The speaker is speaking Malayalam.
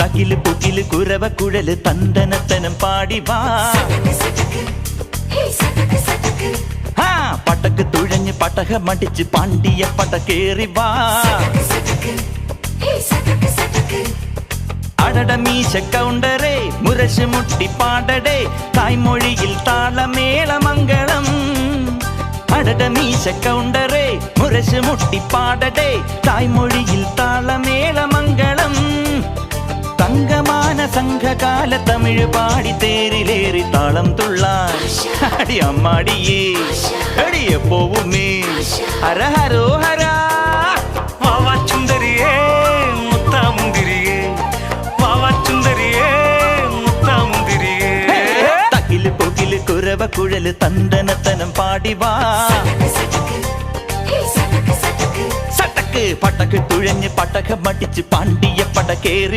തകില് പുകില് കുരവ കുഴല് തന്തനത്തനം പാടി വാ. പടക്ക് തുഴഞ്ഞ് പടക മടിച്ച് പാണ്ടിയ പടക്കേറി വാ. അടട മീശ കൗണ്ടറേ മുരശ് മുട്ടി പാടടേ തായ്മൊഴിയിൽ താളമേളമംഗളം. അടട മീശ കൗണ്ടറേ മുരശ് മുട്ടി പാടടേ തായ്മൊഴിയിൽ താളമേളമംഗളം. തങ്കമാന സംഘകാല തമിഴ് പാടി തേരിലേറി താളം തുള്ളാൻ അടി അമ്മാടിയേ അടിയ പോവുമേ ഹര ഹരോ ഹരാ. വാവാ ചുന്ദരിയേ മുത്താമുന്തിരിയേ വാവാ ചുന്ദരിയേ മുത്താമുന്തിരിയേ. തകില് പുകില് കുരവ കുഴല് തന്തനത്തനം പാടി വാ. സടക്ക് പടക്ക് തുഴഞ്ഞ് പടക മടിച്ച് പാണ്ടിയ പടക്കേറി